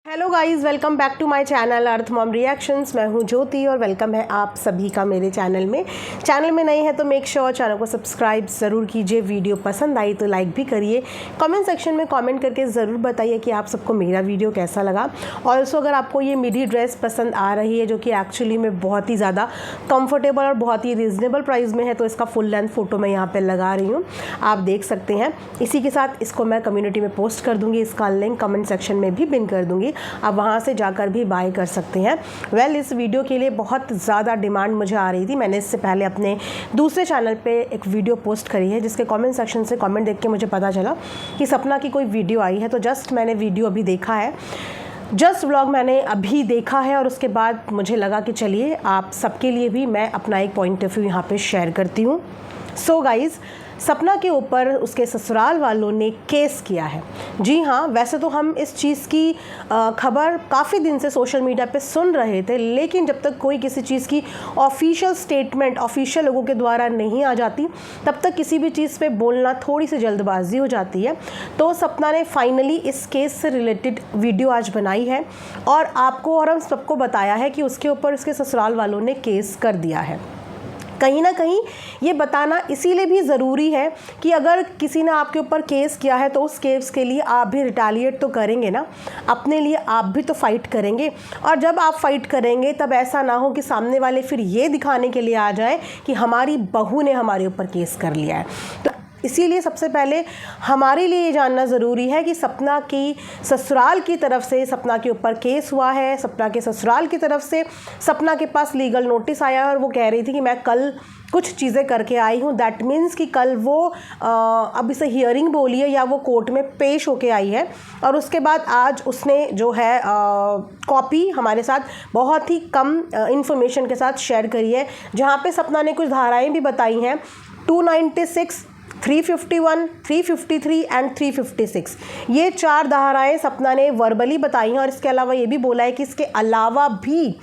Hello guys, welcome back to my channel Earth Mom Reactions. मैं हूं ज्योति और welcome है आप सभी का मेरे चैनल में। चैनल में नए हैं तो मेक श्योर चैनल को सब्सक्राइब ज़रूर कीजिए। वीडियो पसंद आई तो लाइक भी करिए। कमेंट सेक्शन में कमेंट करके ज़रूर बताइए कि आप सबको मेरा वीडियो कैसा लगा। ऑल्सो अगर आपको ये मिडी ड्रेस पसंद आ रही है जो कि एक्चुअली में बहुत ही ज़्यादा कम्फर्टेबल और बहुत ही रीज़नेबल प्राइस में है, तो इसका फुल लेंथ फ़ोटो मैं यहाँ पर लगा रही हूँ, आप देख सकते हैं। इसी के साथ इसको मैं कम्युनिटी में पोस्ट कर दूँगी, इसका लिंक कमेंट सेक्शन में भी पिन कर दूँगी, आप वहाँ से जाकर भी बाय कर सकते हैं। इस वीडियो के लिए बहुत ज़्यादा डिमांड मुझे आ रही थी। मैंने इससे पहले अपने दूसरे चैनल पे एक वीडियो पोस्ट करी है जिसके कमेंट सेक्शन से कमेंट देख के मुझे पता चला कि सपना की कोई वीडियो आई है, तो जस्ट मैंने वीडियो अभी देखा है, जस्ट व्लॉग मैंने अभी देखा है और उसके बाद मुझे लगा कि चलिए आप सबके लिए भी मैं अपना एक पॉइंट ऑफ व्यू यहाँ पे शेयर करती हूँ। सो गाइज़, सपना के ऊपर उसके ससुराल वालों ने केस किया है। जी हाँ, वैसे तो हम इस चीज़ की खबर काफ़ी दिन से सोशल मीडिया पे सुन रहे थे, लेकिन जब तक कोई किसी चीज़ की ऑफिशियल स्टेटमेंट ऑफिशियल लोगों के द्वारा नहीं आ जाती, तब तक किसी भी चीज़ पे बोलना थोड़ी सी जल्दबाजी हो जाती है। तो सपना ने फाइनली इस केस से रिलेटेड वीडियो आज बनाई है और आपको और हम सबको बताया है कि उसके ऊपर उसके ससुराल वालों ने केस कर दिया है। कहीं ना कहीं ये बताना इसीलिए भी ज़रूरी है कि अगर किसी ने आपके ऊपर केस किया है तो उस केस के लिए आप भी रिटेलिएट तो करेंगे ना, अपने लिए आप भी तो फाइट करेंगे। और जब आप फाइट करेंगे तब ऐसा ना हो कि सामने वाले फिर ये दिखाने के लिए आ जाए कि हमारी बहू ने हमारे ऊपर केस कर लिया है। तो इसीलिए सबसे पहले हमारे लिए ये जानना ज़रूरी है कि सपना की ससुराल की तरफ से सपना के ऊपर केस हुआ है, सपना के ससुराल की तरफ से सपना के पास लीगल नोटिस आया है और वो कह रही थी कि मैं कल कुछ चीज़ें करके आई हूँ। दैट मीन्स कि कल वो अब इसे हियरिंग बोलिए या वो कोर्ट में पेश होके आई है और उसके बाद आज उसने जो है कॉपी हमारे साथ बहुत ही कम इंफॉर्मेशन के साथ शेयर करी है, जहाँ पे सपना ने कुछ धाराएँ भी बताई हैं, 296, 351, 353 एंड 356। ये 4 धाराएं सपना ने वर्बली बताई हैं और इसके अलावा ये भी बोला है कि इसके अलावा भी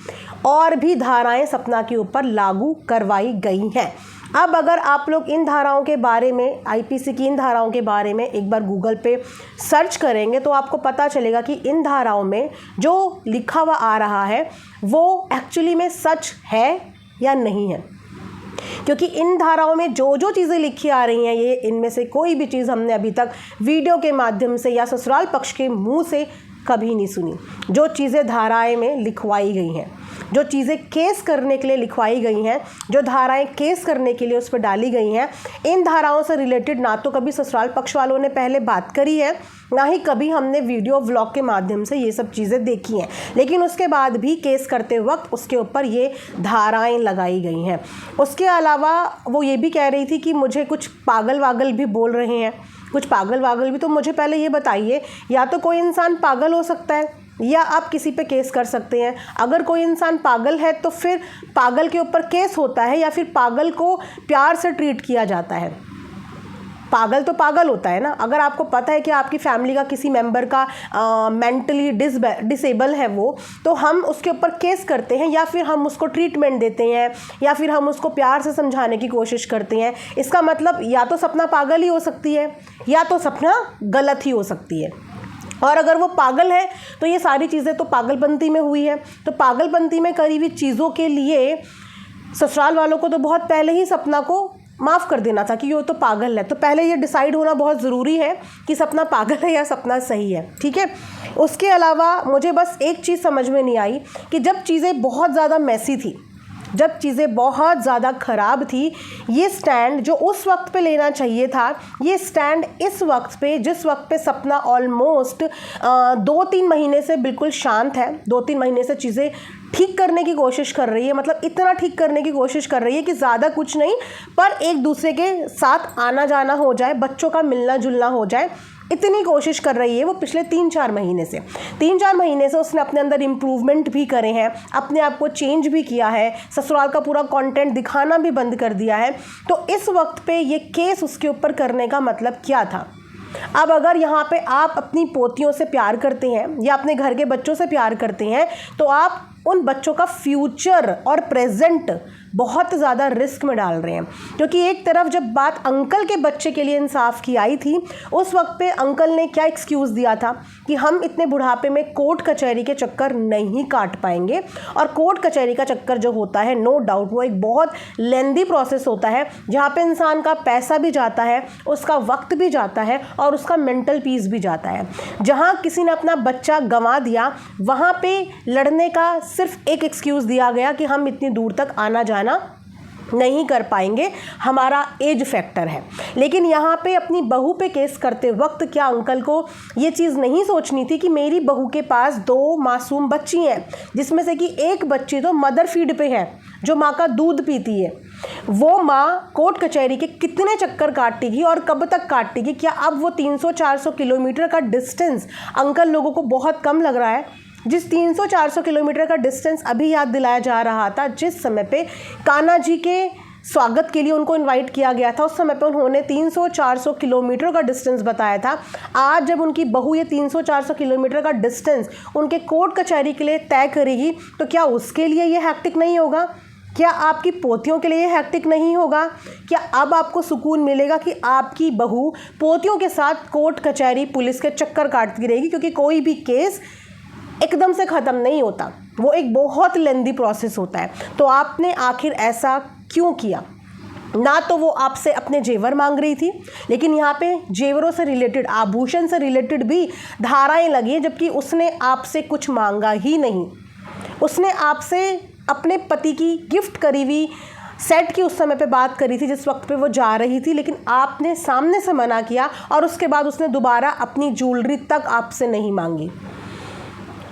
और भी धाराएं सपना के ऊपर लागू करवाई गई हैं। अब अगर आप लोग इन धाराओं के बारे में, आईपीसी की इन धाराओं के बारे में एक बार गूगल पे सर्च करेंगे तो आपको पता चलेगा कि इन धाराओं में जो लिखा हुआ आ रहा है वो एक्चुअली में सच है या नहीं है। क्योंकि इन धाराओं में जो जो चीज़ें लिखी आ रही हैं, ये इनमें से कोई भी चीज़ हमने अभी तक वीडियो के माध्यम से या ससुराल पक्ष के मुंह से कभी नहीं सुनी। जो चीज़ें धाराएं में लिखवाई गई हैं, जो चीज़ें केस करने के लिए लिखवाई गई हैं, जो धाराएं केस करने के लिए उस पर डाली गई हैं, इन धाराओं से रिलेटेड ना तो कभी ससुराल पक्ष वालों ने पहले बात करी है, ना ही कभी हमने वीडियो व्लॉग के माध्यम से ये सब चीज़ें देखी हैं। लेकिन उसके बाद भी केस करते वक्त उसके ऊपर ये धाराएं लगाई गई हैं। उसके अलावा वो ये भी कह रही थी कि मुझे कुछ पागल वागल भी बोल रहे हैं, कुछ पागल वागल भी। तो मुझे पहले ये बताइए, या तो कोई इंसान पागल हो सकता है या आप किसी पे केस कर सकते हैं। अगर कोई इंसान पागल है तो फिर पागल के ऊपर केस होता है या फिर पागल को प्यार से ट्रीट किया जाता है। पागल तो पागल होता है ना। अगर आपको पता है कि आपकी फैमिली का किसी मेंबर का मेंटली डिसेबल है वो, तो हम उसके ऊपर केस करते हैं या फिर हम उसको ट्रीटमेंट देते हैं या फिर हम उसको प्यार से समझाने की कोशिश करते हैं। इसका मतलब या तो सपना पागल ही हो सकती है या तो सपना गलत ही हो सकती है। और अगर वो पागल है तो ये सारी चीज़ें तो पागलपंती में हुई है। तो पागलपंती में करी हुई चीज़ों के लिए ससुराल वालों को तो बहुत पहले ही सपना को माफ़ कर देना था कि ये तो पागल है। तो पहले ये डिसाइड होना बहुत ज़रूरी है कि सपना पागल है या सपना सही है, ठीक है। उसके अलावा मुझे बस एक चीज़ समझ में नहीं आई कि जब चीज़ें बहुत ज़्यादा मैसी थी, जब चीज़ें बहुत ज़्यादा ख़राब थी, ये स्टैंड जो उस वक्त पे लेना चाहिए था, ये स्टैंड इस वक्त पे, जिस वक्त पे सपना ऑलमोस्ट 2-3 महीने से बिल्कुल शांत है, 2-3 महीने से चीज़ें ठीक करने की कोशिश कर रही है। मतलब इतना ठीक करने की कोशिश कर रही है कि ज़्यादा कुछ नहीं, पर एक दूसरे के साथ आना जाना हो जाए, बच्चों का मिलना जुलना हो जाए, इतनी कोशिश कर रही है वो पिछले 3-4 महीने से। 3-4 महीने से उसने अपने अंदर इम्प्रूवमेंट भी करे हैं, अपने आप को चेंज भी किया है, ससुराल का पूरा कंटेंट दिखाना भी बंद कर दिया है। तो इस वक्त पे ये केस उसके ऊपर करने का मतलब क्या था? अब अगर यहाँ पे आप अपनी पोतियों से प्यार करते हैं या अपने घर के बच्चों से प्यार करते हैं तो आप उन बच्चों का फ्यूचर और प्रेजेंट बहुत ज़्यादा रिस्क में डाल रहे हैं। क्योंकि एक तरफ जब बात अंकल के बच्चे के लिए इंसाफ की आई थी, उस वक्त पे अंकल ने क्या एक्सक्यूज़ दिया था कि हम इतने बुढ़ापे में कोर्ट कचहरी के चक्कर नहीं काट पाएंगे। और कोर्ट कचहरी का चक्कर जो होता है, नो डाउट वो एक बहुत लेंदी प्रोसेस होता है, जहाँ पे इंसान का पैसा भी जाता है, उसका वक्त भी जाता है और उसका मेंटल पीस भी जाता है। जहाँ किसी ने अपना बच्चा गंवा दिया, वहाँ पे लड़ने का सिर्फ एक एक्सक्यूज़ दिया गया कि हम इतनी दूर तक आना जाना नहीं कर पाएंगे, हमारा एज फैक्टर है। लेकिन यहाँ पे अपनी बहू पे केस करते वक्त क्या अंकल को ये चीज़ नहीं सोचनी थी कि मेरी बहू के पास 2 मासूम बच्ची हैं, जिसमें से कि एक बच्ची तो मदर फीड पे है, जो माँ का दूध पीती है। वो माँ कोर्ट कचहरी के कितने चक्कर काटेगी और कब तक काटेगी? क्या अब वो 300-400 किलोमीटर का डिस्टेंस अंकल लोगों को बहुत कम लग रहा है? जिस 300-400 किलोमीटर का डिस्टेंस अभी याद दिलाया जा रहा था, जिस समय पे कान्हा जी के स्वागत के लिए उनको इनवाइट किया गया था, उस समय पे उन्होंने 300-400 किलोमीटर का डिस्टेंस बताया था। आज जब उनकी बहू ये 300-400 किलोमीटर का डिस्टेंस उनके कोर्ट कचहरी के लिए तय करेगी, तो क्या उसके लिए ये हैक्टिक नहीं होगा? क्या आपकी पोतियों के लिए ये हैक्टिक नहीं होगा? क्या अब आपको सुकून मिलेगा कि आपकी बहू पोतियों के साथ कोर्ट कचहरी पुलिस के चक्कर काटती रहेगी? क्योंकि कोई भी केस एकदम से ख़त्म नहीं होता, वो एक बहुत लेंदी प्रोसेस होता है। तो आपने आखिर ऐसा क्यों किया? ना तो वो आपसे अपने जेवर मांग रही थी, लेकिन यहाँ पे जेवरों से रिलेटेड, आभूषण से रिलेटेड भी धाराएं लगी हैं, जबकि उसने आपसे कुछ मांगा ही नहीं। उसने आपसे अपने पति की गिफ्ट करी हुई सेट की उस समय पे बात करी थी, जिस वक्त पे वो जा रही थी, लेकिन आपने सामने से मना किया और उसके बाद उसने दोबारा अपनी ज्वेलरी तक आपसे नहीं मांगी।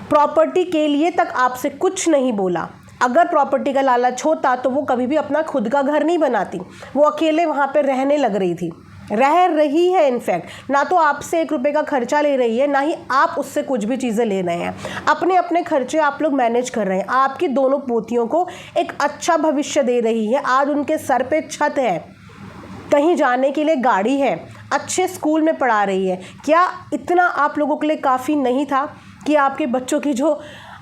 प्रॉपर्टी के लिए तक आपसे कुछ नहीं बोला। अगर प्रॉपर्टी का लालच होता तो वो कभी भी अपना खुद का घर नहीं बनाती, वो अकेले वहाँ पे रहने लग रही थी, रह रही है। इनफैक्ट ना तो आपसे 1 रुपये का खर्चा ले रही है, ना ही आप उससे कुछ भी चीज़ें ले रहे हैं। अपने अपने खर्चे आप लोग मैनेज कर रहे हैं। आपकी दोनों पोतियों को एक अच्छा भविष्य दे रही है। आज उनके सर पे छत है, कहीं जाने के लिए गाड़ी है, अच्छे स्कूल में पढ़ा रही है। क्या इतना आप लोगों के लिए काफ़ी नहीं था कि आपके बच्चों की जो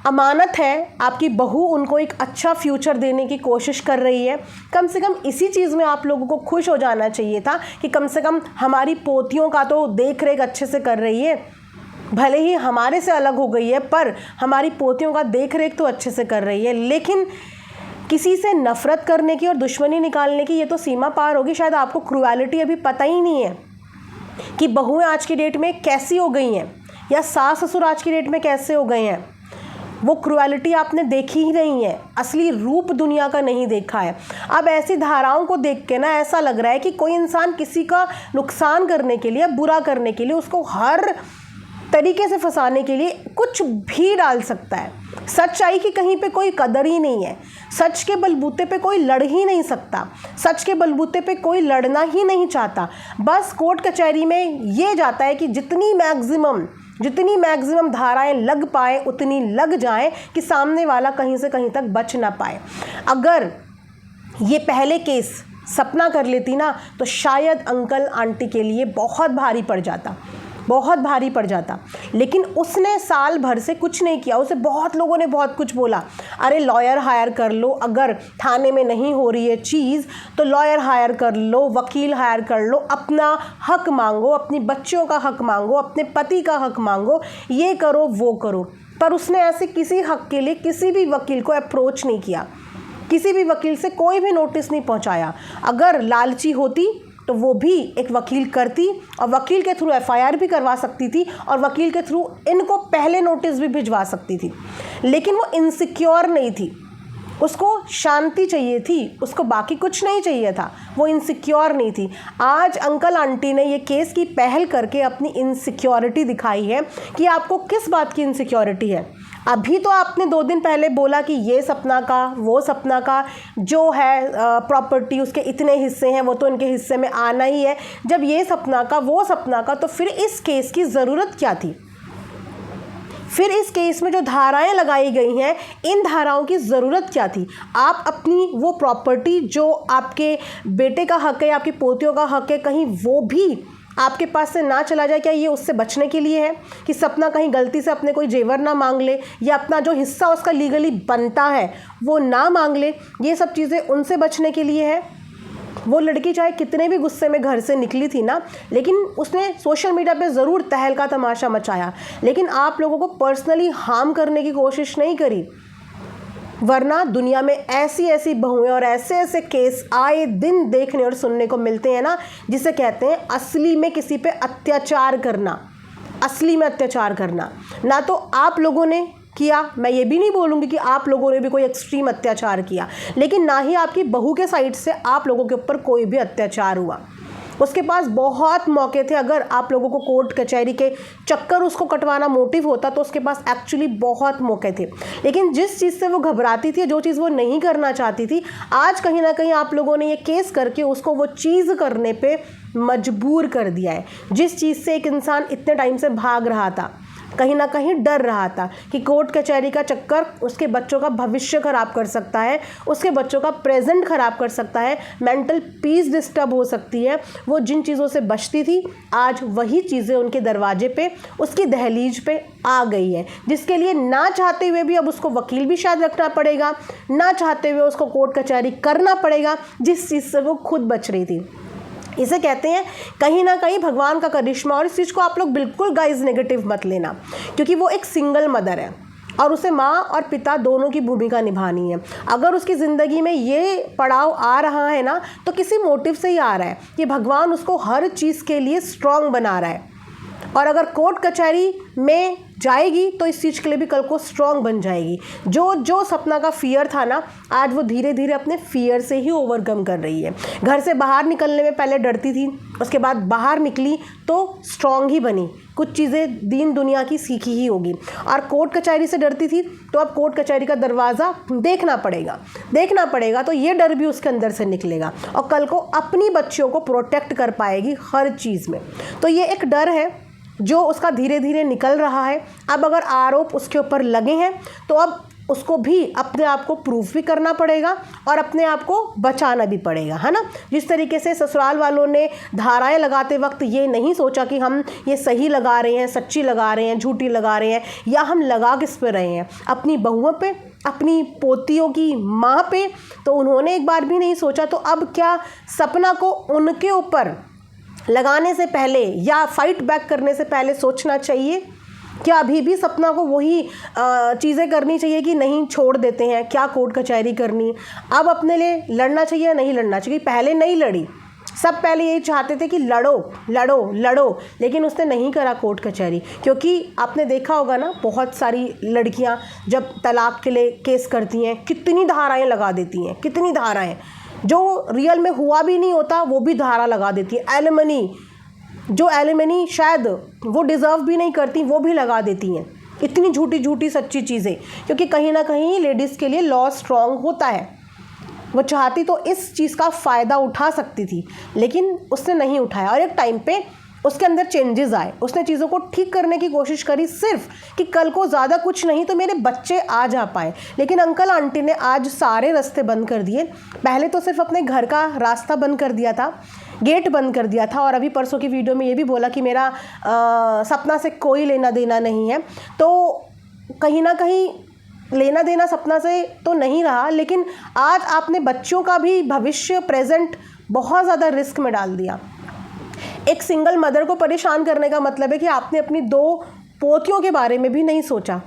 अमानत है, आपकी बहू उनको एक अच्छा फ्यूचर देने की कोशिश कर रही है? कम से कम इसी चीज़ में आप लोगों को खुश हो जाना चाहिए था कि कम से कम हमारी पोतियों का तो देख रेख अच्छे से कर रही है। भले ही हमारे से अलग हो गई है, पर हमारी पोतियों का देख रेख तो अच्छे से कर रही है। लेकिन किसी से नफ़रत करने की और दुश्मनी निकालने की ये तो सीमा पार होगी। शायद आपको क्रूएलिटी अभी पता ही नहीं है कि बहुएं आज की डेट में कैसी हो गई हैं, या सास ससुर आज की डेट में कैसे हो गए हैं। वो क्रूएलिटी आपने देखी ही नहीं है, असली रूप दुनिया का नहीं देखा है। अब ऐसी धाराओं को देख के ना ऐसा लग रहा है कि कोई इंसान किसी का नुकसान करने के लिए, बुरा करने के लिए, उसको हर तरीके से फंसाने के लिए कुछ भी डाल सकता है। सच्चाई की कहीं पे कोई कदर ही नहीं है। सच के बलबूते पे कोई लड़ ही नहीं सकता, सच के बलबूते पे कोई लड़ना ही नहीं चाहता। बस कोर्ट कचहरी में ये जाता है कि जितनी मैक्सिमम धाराएं लग पाए उतनी लग जाएं कि सामने वाला कहीं से कहीं तक बच ना पाए। अगर ये पहले केस सपना कर लेती ना, तो शायद अंकल आंटी के लिए बहुत भारी पड़ जाता। लेकिन उसने साल भर से कुछ नहीं किया। उसे बहुत लोगों ने बहुत कुछ बोला, अरे लॉयर हायर कर लो, अगर थाने में नहीं हो रही है चीज़ तो लॉयर हायर कर लो, वकील हायर कर लो, अपना हक मांगो, अपनी बच्चियों का हक मांगो, अपने पति का हक मांगो, ये करो वो करो। पर उसने ऐसे किसी हक के लिए किसी भी वकील को अप्रोच नहीं किया, किसी भी वकील से कोई भी नोटिस नहीं पहुंचाया। अगर लालची होती तो वो भी एक वकील करती और वकील के थ्रू एफआईआर भी करवा सकती थी और वकील के थ्रू इनको पहले नोटिस भी भिजवा सकती थी। लेकिन वो इनसिक्योर नहीं थी, उसको शांति चाहिए थी, उसको बाकी कुछ नहीं चाहिए था, वो इनसिक्योर नहीं थी। आज अंकल आंटी ने ये केस की पहल करके अपनी इनसिक्योरिटी दिखाई है कि आपको किस बात की इनसिक्योरिटी है। अभी तो आपने 2 दिन पहले बोला कि ये सपना का, वो सपना का, जो है प्रॉपर्टी उसके इतने हिस्से हैं, वो तो इनके हिस्से में आना ही है। जब ये सपना का, वो सपना का, तो फिर इस केस की ज़रूरत क्या थी? फिर इस केस में जो धाराएं लगाई गई हैं, इन धाराओं की ज़रूरत क्या थी? आप अपनी वो प्रॉपर्टी जो आपके बेटे का हक है, आपकी पोतियों का हक है, कहीं वो भी आपके पास से ना चला जाए, क्या ये उससे बचने के लिए है कि सपना कहीं गलती से अपने कोई जेवर ना मांग ले या अपना जो हिस्सा उसका लीगली बनता है वो ना मांग ले? ये सब चीज़ें उनसे बचने के लिए है। वो लड़की चाहे कितने भी गुस्से में घर से निकली थी ना, लेकिन उसने सोशल मीडिया पे ज़रूर तहलका तमाशा मचाया, लेकिन आप लोगों को पर्सनली हार्म करने की कोशिश नहीं करी। वरना दुनिया में ऐसी ऐसी बहुएं और ऐसे ऐसे केस आए दिन देखने और सुनने को मिलते हैं ना, जिसे कहते हैं असली में किसी पे अत्याचार करना। असली में अत्याचार करना ना तो आप लोगों ने किया, मैं ये भी नहीं बोलूँगी कि आप लोगों ने भी कोई एक्सट्रीम अत्याचार किया, लेकिन ना ही आपकी बहू के साइड से आप लोगों के ऊपर कोई भी अत्याचार हुआ। उसके पास बहुत मौके थे। अगर आप लोगों को कोर्ट कचहरी के चक्कर उसको कटवाना मोटिव होता तो उसके पास एक्चुअली बहुत मौके थे, लेकिन जिस चीज़ से वो घबराती थी, जो चीज़ वो नहीं करना चाहती थी, आज कहीं ना कहीं आप लोगों ने ये केस करके उसको वो चीज़ करने पे मजबूर कर दिया है। जिस चीज़ से एक इंसान इतने टाइम से भाग रहा था, कहीं ना कहीं डर रहा था कि कोर्ट कचहरी का चक्कर उसके बच्चों का भविष्य ख़राब कर सकता है, उसके बच्चों का प्रेजेंट ख़राब कर सकता है, मेंटल पीस डिस्टर्ब हो सकती है। वो जिन चीज़ों से बचती थी, आज वही चीज़ें उनके दरवाजे पे, उसकी दहलीज पे आ गई है, जिसके लिए ना चाहते हुए भी अब उसको वकील भी शायद रखना पड़ेगा, ना चाहते हुए उसको कोर्ट कचहरी करना पड़ेगा, जिस चीज़ से वो खुद बच रही थी। इसे कहते हैं कहीं ना कहीं भगवान का करिश्मा। और इस चीज़ को आप लोग बिल्कुल गाइज नेगेटिव मत लेना, क्योंकि वो एक सिंगल मदर है और उसे माँ और पिता दोनों की भूमिका निभानी है। अगर उसकी ज़िंदगी में ये पड़ाव आ रहा है ना, तो किसी मोटिव से ही आ रहा है कि भगवान उसको हर चीज़ के लिए स्ट्रांग बना रहा है। और अगर कोर्ट कचहरी में जाएगी तो इस चीज़ के लिए भी कल को स्ट्रांग बन जाएगी। जो सपना का फियर था ना, आज वो धीरे धीरे अपने फियर से ही ओवरकम कर रही है। घर से बाहर निकलने में पहले डरती थी, उसके बाद बाहर निकली तो स्ट्रांग ही बनी, कुछ चीज़ें दीन दुनिया की सीखी ही होगी। और कोर्ट कचहरी से डरती थी, तो अब कोर्ट कचहरी का दरवाज़ा देखना पड़ेगा तो ये डर भी उसके अंदर से निकलेगा और कल को अपनी बच्चियों को प्रोटेक्ट कर पाएगी हर चीज़ में। तो ये एक डर है जो उसका धीरे धीरे निकल रहा है। अब अगर आरोप उसके ऊपर लगे हैं तो अब उसको भी अपने आप को प्रूफ भी करना पड़ेगा और अपने आप को बचाना भी पड़ेगा, है ना। जिस तरीके से ससुराल वालों ने धाराएं लगाते वक्त ये नहीं सोचा कि हम ये सही लगा रहे हैं, सच्ची लगा रहे हैं, झूठी लगा रहे हैं, या हम लगा किस पे रहे हैं, अपनी बहुओं पे, अपनी पोतियों की माँ पे, तो उन्होंने एक बार भी नहीं सोचा। तो अब क्या सपना को उनके ऊपर लगाने से पहले या फाइट बैक करने से पहले सोचना चाहिए? क्या अभी भी सपना को वही चीज़ें करनी चाहिए कि नहीं छोड़ देते हैं, क्या कोर्ट कचहरी करनी, अब अपने लिए लड़ना चाहिए या नहीं लड़ना चाहिए? पहले नहीं लड़ी, सब पहले यही चाहते थे कि लड़ो लड़ो लड़ो, लेकिन उसने नहीं करा कोर्ट कचहरी। क्योंकि आपने देखा होगा ना, बहुत सारी लड़कियां जब तलाक के लिए केस करती हैं, कितनी धाराएं लगा देती हैं, कितनी धाराएं, जो रियल में हुआ भी नहीं होता वो भी धारा लगा देती है। एलिमनी शायद वो डिज़र्व भी नहीं करती, वो भी लगा देती हैं। इतनी झूठी झूठी सच्ची चीज़ें, क्योंकि कहीं ना कहीं लेडीज़ के लिए लॉ स्ट्रॉन्ग होता है। वो चाहती तो इस चीज़ का फ़ायदा उठा सकती थी, लेकिन उसने नहीं उठाया और एक टाइम पे उसके अंदर चेंजेस आए, उसने चीज़ों को ठीक करने की कोशिश करी, सिर्फ कि कल को ज़्यादा कुछ नहीं तो मेरे बच्चे आ जा पाए। लेकिन अंकल आंटी ने आज सारे रास्ते बंद कर दिए। पहले तो सिर्फ अपने घर का रास्ता बंद कर दिया था, गेट बंद कर दिया था, और अभी परसों की वीडियो में ये भी बोला कि मेरा सपना से कोई लेना देना नहीं है। तो कहीं ना कहीं लेना देना सपना से तो नहीं रहा, लेकिन आज आपने बच्चों का भी भविष्य, प्रेजेंट बहुत ज़्यादा रिस्क में डाल दिया। एक सिंगल मदर को परेशान करने का मतलब है कि आपने अपनी 2 पोतियों के बारे में भी नहीं सोचा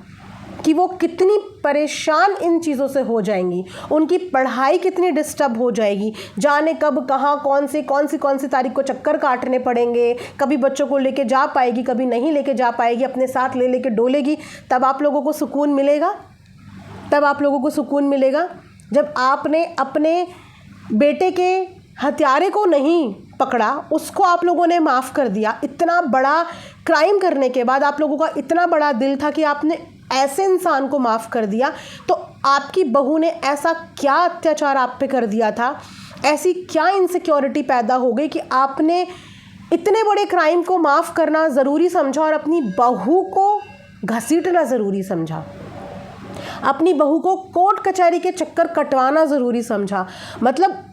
कि वो कितनी परेशान इन चीज़ों से हो जाएंगी, उनकी पढ़ाई कितनी डिस्टर्ब हो जाएगी, जाने कब कहाँ कौन सी तारीख को चक्कर काटने पड़ेंगे, कभी बच्चों को लेके जा पाएगी, कभी नहीं लेके जा पाएगी, अपने साथ ले लेके डोलेगी। तब आप लोगों को सुकून मिलेगा, जब आपने अपने बेटे के हत्यारे को नहीं पकड़ा, उसको आप लोगों ने माफ़ कर दिया। इतना बड़ा क्राइम करने के बाद आप लोगों का इतना बड़ा दिल था कि आपने ऐसे इंसान को माफ़ कर दिया। तो आपकी बहू ने ऐसा क्या अत्याचार आप पे कर दिया था, ऐसी क्या इनसिक्योरिटी पैदा हो गई कि आपने इतने बड़े क्राइम को माफ़ करना ज़रूरी समझा और अपनी बहू को घसीटना ज़रूरी समझा, अपनी बहू को कोर्ट कचहरी के चक्कर कटवाना ज़रूरी समझा। मतलब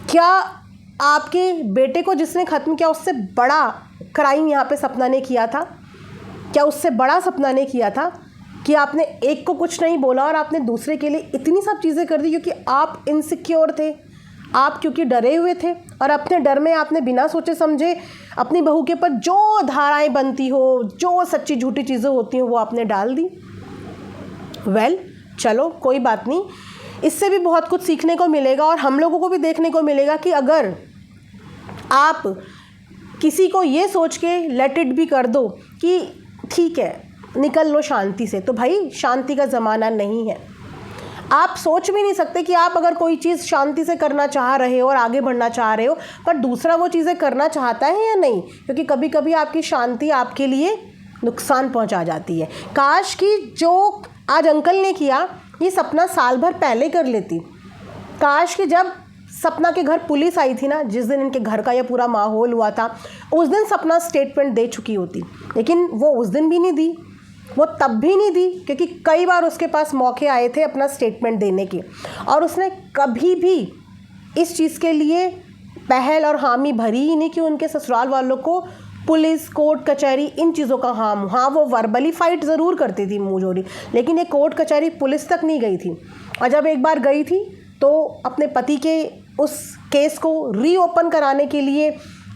क्या आपके बेटे को जिसने ख़त्म किया उससे बड़ा क्राइम यहाँ पे सपना ने किया था? क्या उससे बड़ा सपना ने किया था कि आपने एक को कुछ नहीं बोला और आपने दूसरे के लिए इतनी सब चीज़ें कर दी क्योंकि आप इनसिक्योर थे, आप क्योंकि डरे हुए थे और अपने डर में आपने बिना सोचे समझे अपनी बहू के ऊपर जो धाराएं बनती हो, जो सच्ची झूठी चीज़ें होती हैं वो आपने डाल दी। वेल, चलो कोई बात नहीं, इससे भी बहुत कुछ सीखने को मिलेगा और हम लोगों को भी देखने को मिलेगा कि अगर आप किसी को ये सोच के लेट इट भी कर दो कि ठीक है निकल लो शांति से, तो भाई शांति का ज़माना नहीं है। आप सोच भी नहीं सकते कि आप अगर कोई चीज़ शांति से करना चाह रहे हो और आगे बढ़ना चाह रहे हो पर दूसरा वो चीज़ें करना चाहता है या नहीं, क्योंकि कभी कभी आपकी शांति आपके लिए नुकसान पहुंचा जाती है। काश कि जो आज अंकल ने किया ये सपना साल भर पहले कर लेती। काश कि जब सपना के घर पुलिस आई थी ना, जिस दिन इनके घर का ये पूरा माहौल हुआ था, उस दिन सपना स्टेटमेंट दे चुकी होती, लेकिन वो उस दिन भी नहीं दी, वो तब भी नहीं दी क्योंकि कई बार उसके पास मौके आए थे अपना स्टेटमेंट देने के और उसने कभी भी इस चीज़ के लिए पहल और हामी भरी ही नहीं कि उनके ससुराल वालों को पुलिस, कोर्ट कचहरी इन चीज़ों का हाँ वो वर्बली फाइट ज़रूर करती थी मुँह जोड़ी, लेकिन ये कोर्ट कचहरी पुलिस तक नहीं गई थी। और जब एक बार गई थी तो अपने पति के उस केस को रीओपन कराने के लिए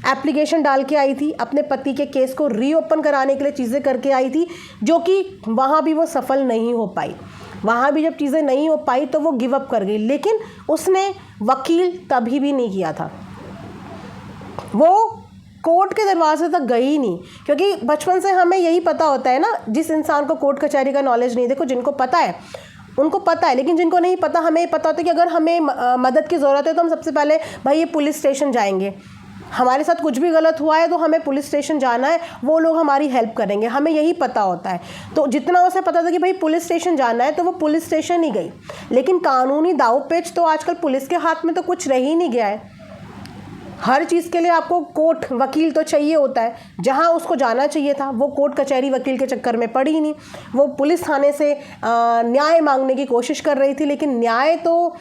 एप्लीकेशन डाल के आई थी, अपने पति के केस को रीओपन कराने के लिए चीज़ें करके आई थी, जो कि वहाँ भी वो सफल नहीं हो पाई। वहाँ भी जब चीज़ें नहीं हो पाई तो वो गिव अप कर गई, लेकिन उसने वकील तभी भी नहीं किया था, वो कोर्ट के दरवाजे तक गई ही नहीं। क्योंकि बचपन से हमें यही पता होता है ना, जिस इंसान को कोर्ट कचहरी का नॉलेज नहीं, देखो जिनको पता है उनको पता है, लेकिन जिनको नहीं पता हमें पता होता है कि अगर हमें मदद की ज़रूरत है तो हम सबसे पहले भाई ये पुलिस स्टेशन जाएंगे, हमारे साथ कुछ भी गलत हुआ है तो हमें पुलिस स्टेशन जाना है, वो लोग हमारी हेल्प करेंगे, हमें यही पता होता है। तो जितना उसे पता था कि भाई पुलिस स्टेशन जाना है तो वो पुलिस स्टेशन ही गई। लेकिन कानूनी दांव-पेच तो आजकल पुलिस के हाथ में तो कुछ रह ही नहीं गया है। हर चीज़ के लिए आपको कोर्ट वकील तो चाहिए होता है। जहाँ उसको जाना चाहिए था वो कोर्ट कचहरी वकील के चक्कर में पड़ी ही नहीं, वो पुलिस थाने से न्याय मांगने की कोशिश कर रही थी, लेकिन न्याय तो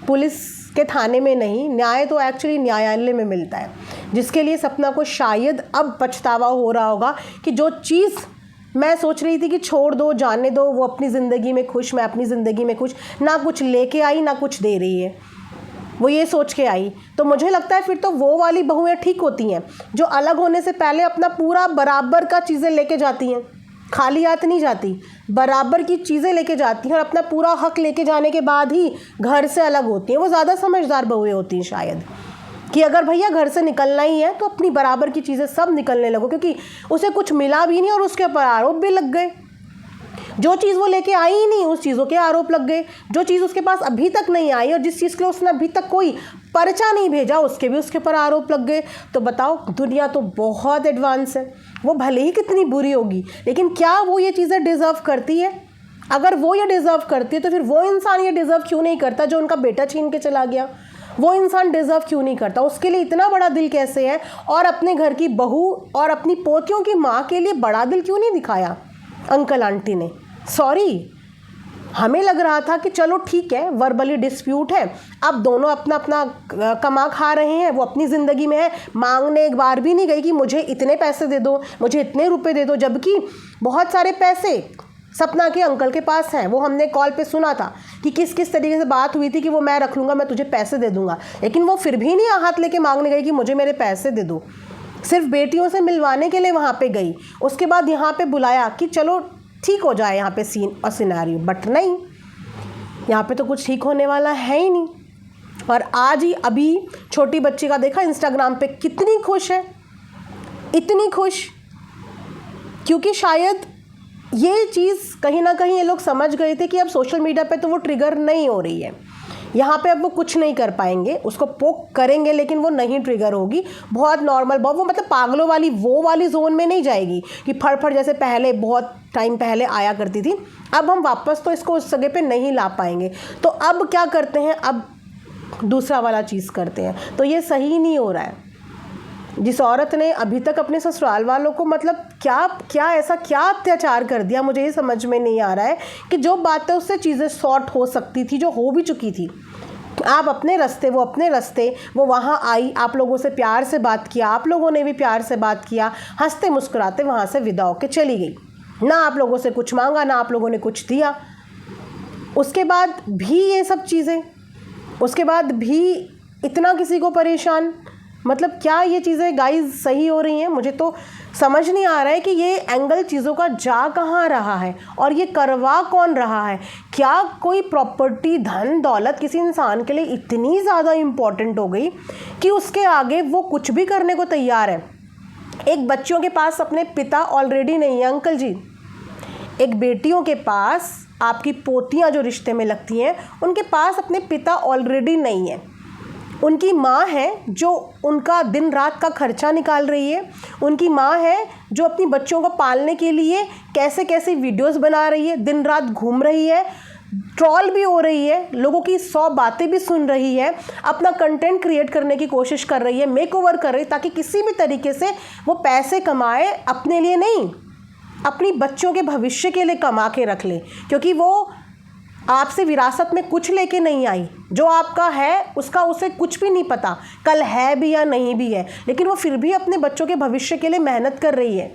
पुलिस के थाने में नहीं, न्याय तो एक्चुअली न्यायालय में मिलता है, जिसके लिए सपना को शायद अब पछतावा हो रहा होगा कि जो चीज़ मैं सोच रही थी कि छोड़ दो, जाने दो, वो अपनी ज़िंदगी में खुश, मैं अपनी ज़िंदगी में खुश, ना कुछ लेके आई ना कुछ दे रही है, वो ये सोच के आई। तो मुझे लगता है फिर तो वो वाली बहुएं ठीक होती हैं जो अलग होने से पहले अपना पूरा बराबर का चीज़ें लेके जाती हैं, खाली हाथ नहीं जाती, बराबर की चीज़ें लेके जाती हैं और अपना पूरा हक लेके जाने के बाद ही घर से अलग होती हैं। वो ज़्यादा समझदार बहुएं होती हैं शायद, कि अगर भैया घर से निकलना ही है तो अपनी बराबर की चीज़ें सब निकलने लगो, क्योंकि उसे कुछ मिला भी नहीं और उसके ऊपर आरोप भी लग गए। जो चीज़ वो लेके आई ही नहीं उस चीज़ों के आरोप लग गए, जो चीज़ उसके पास अभी तक नहीं आई और जिस चीज़ के लिए उसने अभी तक कोई पर्चा नहीं भेजा उसके भी उसके ऊपर आरोप लग गए। तो बताओ, दुनिया तो बहुत एडवांस है, वो भले ही कितनी बुरी होगी, लेकिन क्या वो ये चीज़ें डिज़र्व करती है? अगर वो ये डिज़र्व करती है तो फिर वो इंसान ये डिज़र्व क्यों नहीं करता जो उनका बेटा छीन के चला गया? वो इंसान डिज़र्व क्यों नहीं करता? उसके लिए इतना बड़ा दिल कैसे है? और अपने घर की बहू और अपनी पोतियों की माँ के लिए बड़ा दिल क्यों नहीं दिखाया अंकल आंटी ने? सॉरी, हमें लग रहा था कि चलो ठीक है, वर्बली डिस्प्यूट है, अब दोनों अपना अपना कमा खा रहे हैं, वो अपनी ज़िंदगी में है, मांगने एक बार भी नहीं गई कि मुझे इतने पैसे दे दो, मुझे इतने रुपए दे दो, जबकि बहुत सारे पैसे सपना के अंकल के पास हैं। वो हमने कॉल पे सुना था कि किस किस तरीके से बात हुई थी कि वो मैं रख लूँगा, मैं तुझे पैसे दे दूँगा, लेकिन वो फिर भी नहीं हाथ लेके मांगने गई कि मुझे मेरे पैसे दे दो, सिर्फ बेटियों से मिलवाने के लिए वहाँ पर गई। उसके बाद यहाँ पर बुलाया कि चलो ठीक हो जाए यहाँ पे सीन और सिनेरियो, बट नहीं, यहाँ पे तो कुछ ठीक होने वाला है ही नहीं। और आज ही अभी छोटी बच्ची का देखा इंस्टाग्राम पे, कितनी खुश है, इतनी खुश, क्योंकि शायद ये चीज़ कहीं ना कहीं ये लोग समझ गए थे कि अब सोशल मीडिया पे तो वो ट्रिगर नहीं हो रही है, यहाँ पे अब वो कुछ नहीं कर पाएंगे, उसको पोक करेंगे लेकिन वो नहीं ट्रिगर होगी, बहुत नॉर्मल, बहुत वो मतलब पागलों वाली वो वाली जोन में नहीं जाएगी कि फड़फड़ जैसे पहले बहुत टाइम पहले आया करती थी। अब हम वापस तो इसको उस जगह पे नहीं ला पाएंगे, तो अब क्या करते हैं, अब दूसरा वाला चीज़ करते हैं। तो ये सही नहीं हो रहा है। जिस औरत ने अभी तक अपने ससुराल वालों को मतलब क्या ऐसा क्या अत्याचार कर दिया, मुझे ये समझ में नहीं आ रहा है कि जो बातें उससे चीज़ें सॉर्ट हो सकती थी, जो हो भी चुकी थी, आप अपने रास्ते, वो अपने रास्ते। वो वहाँ आई, आप लोगों से प्यार से बात किया, आप लोगों ने भी प्यार से बात किया, हंसते मुस्कुराते वहाँ से विदा होके चली गई। ना आप लोगों से कुछ मांगा, ना आप लोगों ने कुछ दिया। उसके बाद भी ये सब चीज़ें, उसके बाद भी इतना किसी को परेशान, मतलब क्या ये चीज़ें गाइस सही हो रही हैं? मुझे तो समझ नहीं आ रहा है कि ये एंगल चीज़ों का जा कहाँ रहा है और ये करवा कौन रहा है। क्या कोई प्रॉपर्टी, धन दौलत किसी इंसान के लिए इतनी ज़्यादा इम्पॉर्टेंट हो गई कि उसके आगे वो कुछ भी करने को तैयार है? एक बच्चों के पास अपने पिता ऑलरेडी नहीं है अंकल जी, एक बेटियों के पास, आपकी पोतियाँ जो रिश्ते में लगती हैं, उनके पास अपने पिता ऑलरेडी नहीं है। उनकी माँ है जो उनका दिन रात का खर्चा निकाल रही है, उनकी माँ है जो अपनी बच्चों को पालने के लिए कैसे कैसे वीडियोस बना रही है, दिन रात घूम रही है, ट्रॉल भी हो रही है, लोगों की 100 बातें भी सुन रही है, अपना कंटेंट क्रिएट करने की कोशिश कर रही है, मेकओवर कर रही है, ताकि किसी भी तरीके से वो पैसे कमाए, अपने लिए नहीं, अपनी बच्चों के भविष्य के लिए कमा के रख ले। क्योंकि वो आपसे विरासत में कुछ लेके नहीं आई, जो आपका है उसका उसे कुछ भी नहीं पता, कल है भी या नहीं भी है, लेकिन वो फिर भी अपने बच्चों के भविष्य के लिए मेहनत कर रही है।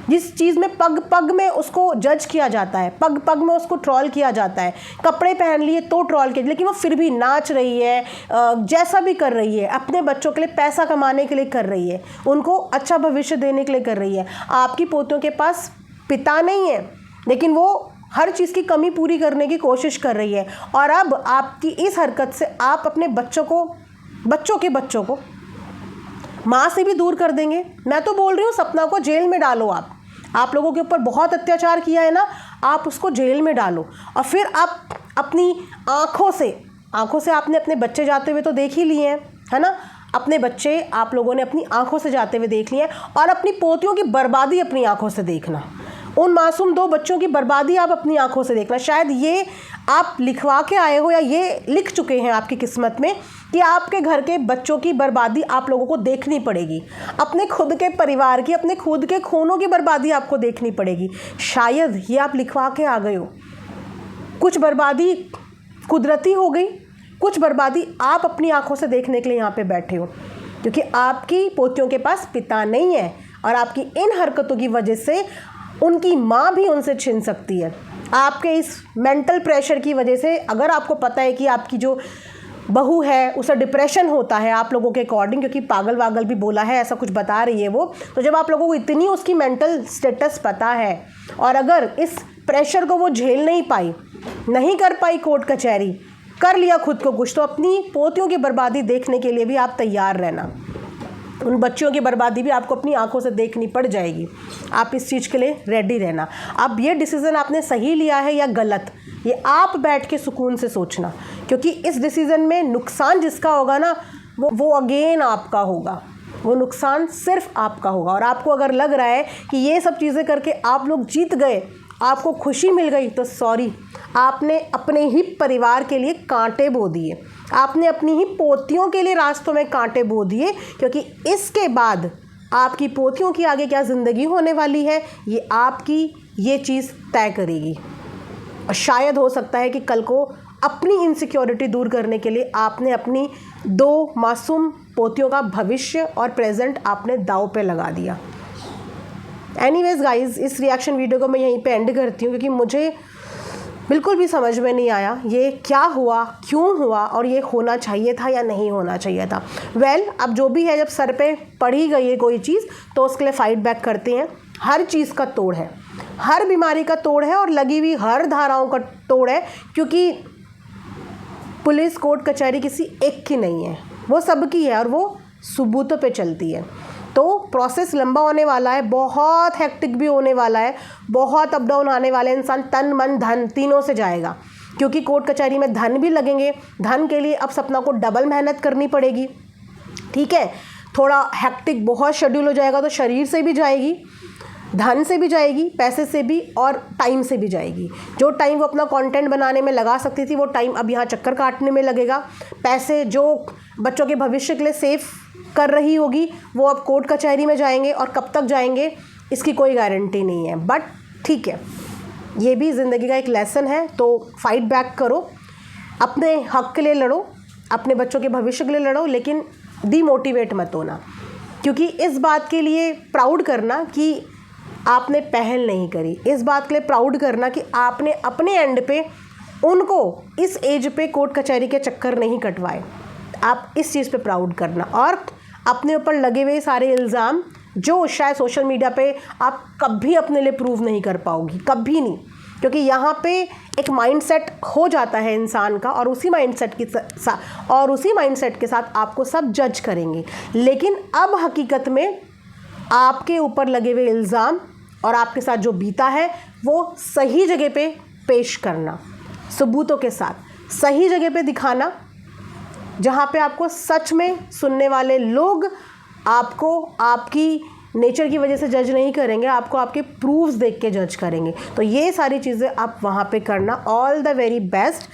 जिस चीज़ में पग पग में उसको जज किया जाता है, पग पग में उसको ट्रॉल किया जाता है, कपड़े पहन लिए तो ट्रॉल किया, लेकिन वो फिर भी नाच रही है, जैसा भी कर रही है, अपने बच्चों के लिए पैसा कमाने के लिए कर रही है, उनको अच्छा भविष्य देने के लिए कर रही है। आपकी पोतियों के पास पिता नहीं है, लेकिन वो हर चीज़ की कमी पूरी करने की कोशिश कर रही है। और अब आपकी इस हरकत से आप अपने बच्चों को माँ से भी दूर कर देंगे। मैं तो बोल रही हूँ सपना को जेल में डालो। आप लोगों के ऊपर बहुत अत्याचार किया है ना, आप उसको जेल में डालो। और फिर आप अपनी आँखों से आपने अपने बच्चे जाते हुए तो देख ही लिए हैं, है ना? अपने बच्चे आप लोगों ने अपनी आँखों से जाते हुए देख लिए हैं, और अपनी पोतियों की बर्बादी अपनी आँखों से देखना, उन मासूम 2 बच्चों की बर्बादी आप अपनी आंखों से देखना। शायद ये आप लिखवा के आए हो या ये लिख चुके हैं आपकी किस्मत में कि आपके घर के बच्चों की बर्बादी आप लोगों को देखनी पड़ेगी, अपने खुद के परिवार की, अपने खुद के खूनों की बर्बादी आपको देखनी पड़ेगी। शायद ये आप लिखवा के आ गए हो। कुछ बर्बादी कुदरती हो गई, कुछ बर्बादी आप अपनी आंखों से देखने के लिए यहाँ पे बैठे हो, क्योंकि आपकी पोतियों के पास पिता नहीं है, और आपकी इन हरकतों की वजह से उनकी माँ भी उनसे छिन सकती है। आपके इस मेंटल प्रेशर की वजह से, अगर आपको पता है कि आपकी जो बहू है उसे डिप्रेशन होता है आप लोगों के अकॉर्डिंग, क्योंकि पागल वागल भी बोला है, ऐसा कुछ बता रही है वो, तो जब आप लोगों को इतनी उसकी मेंटल स्टेटस पता है, और अगर इस प्रेशर को वो झेल नहीं पाई, नहीं कर पाई कोर्ट कचहरी, कर लिया खुद को कुछ, तो अपनी पोतियों की बर्बादी देखने के लिए भी आप तैयार रहना। उन बच्चियों की बर्बादी भी आपको अपनी आंखों से देखनी पड़ जाएगी। आप इस चीज़ के लिए रेडी रहना। अब ये डिसीज़न आपने सही लिया है या गलत, ये आप बैठ के सुकून से सोचना, क्योंकि इस डिसीज़न में नुकसान जिसका होगा ना, वो अगेन आपका होगा, वो नुकसान सिर्फ आपका होगा। और आपको अगर लग रहा है कि ये सब चीज़ें करके आप लोग जीत गए, आपको खुशी मिल गई, तो सॉरी, आपने अपने ही परिवार के लिए कांटे बो दिए, आपने अपनी ही पोतियों के लिए रास्तों में कांटे बो दिए, क्योंकि इसके बाद आपकी पोतियों की आगे क्या ज़िंदगी होने वाली है, ये आपकी ये चीज़ तय करेगी। और शायद हो सकता है कि कल को अपनी इनसिक्योरिटी दूर करने के लिए आपने अपनी 2 मासूम पोतियों का भविष्य और प्रेजेंट आपने दांव पे लगा दिया। एनीवेज गाइज, इस रिएक्शन वीडियो को मैं यहीं पे एंड करती हूँ, क्योंकि मुझे बिल्कुल भी समझ में नहीं आया ये क्या हुआ, क्यों हुआ, और ये होना चाहिए था या नहीं होना चाहिए था। अब जो भी है, जब सर पे पड़ी गई है कोई चीज़, तो उसके लिए फ़ाइट बैक करते हैं। हर चीज़ का तोड़ है, हर बीमारी का तोड़ है, और लगी हुई हर धाराओं का तोड़ है, क्योंकि पुलिस कोर्ट कचहरी किसी एक की नहीं है, वो सबकी है, और वो सबूतों पे चलती है। तो प्रोसेस लंबा होने वाला है, बहुत हेक्टिक भी होने वाला है, बहुत अप डाउन आने वाले, इंसान तन मन धन तीनों से जाएगा, क्योंकि कोर्ट कचहरी में धन भी लगेंगे। धन के लिए अब सपना को डबल मेहनत करनी पड़ेगी, ठीक है। थोड़ा हेक्टिक बहुत शेड्यूल हो जाएगा, तो शरीर से भी जाएगी, धन से भी जाएगी, पैसे से भी, और टाइम से भी जाएगी। जो टाइम वो अपना कंटेंट बनाने में लगा सकती थी, वो टाइम अब यहाँ चक्कर काटने में लगेगा। पैसे जो बच्चों के भविष्य के लिए सेफ कर रही होगी, वो अब कोर्ट कचहरी में जाएंगे, और कब तक जाएंगे इसकी कोई गारंटी नहीं है। बट ठीक है, ये भी ज़िंदगी का एक लेसन है। तो फाइट बैक करो, अपने हक के लिए लड़ो, अपने बच्चों के भविष्य के लिए लड़ो, लेकिन डीमोटिवेट मत होना, क्योंकि इस बात के लिए प्राउड करना कि आपने पहल नहीं करी, इस बात के लिए प्राउड करना कि आपने अपने एंड पे उनको इस एज पे कोर्ट कचहरी के चक्कर नहीं कटवाए, आप इस चीज़ पे प्राउड करना। और अपने ऊपर लगे हुए सारे इल्ज़ाम जो शायद सोशल मीडिया पे आप कभी अपने लिए प्रूव नहीं कर पाओगी, कभी नहीं, क्योंकि यहाँ पे एक माइंडसेट हो जाता है इंसान का, और उसी माइंडसेट के साथ आपको सब जज करेंगे। लेकिन अब हकीकत में आपके ऊपर लगे हुए इल्ज़ाम और आपके साथ जो बीता है वो सही जगह पे पेश करना, सबूतों के साथ सही जगह पे दिखाना, जहाँ पे आपको सच में सुनने वाले लोग आपको आपकी नेचर की वजह से जज नहीं करेंगे, आपको आपके प्रूफ्स देख के जज करेंगे। तो ये सारी चीज़ें आप वहाँ पे करना। All the very best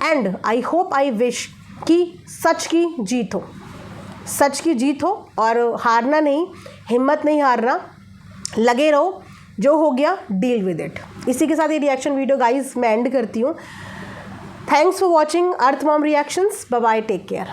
and I hope, I wish कि सच की जीत हो, सच की जीत हो, और हारना नहीं, हिम्मत नहीं हारना, लगे रहो, जो हो गया डील विद इट। इसी के साथ ये रिएक्शन वीडियो गाइज मैं एंड करती हूँ। Thanks for watching Earth Mom Reactions. Bye bye, take care.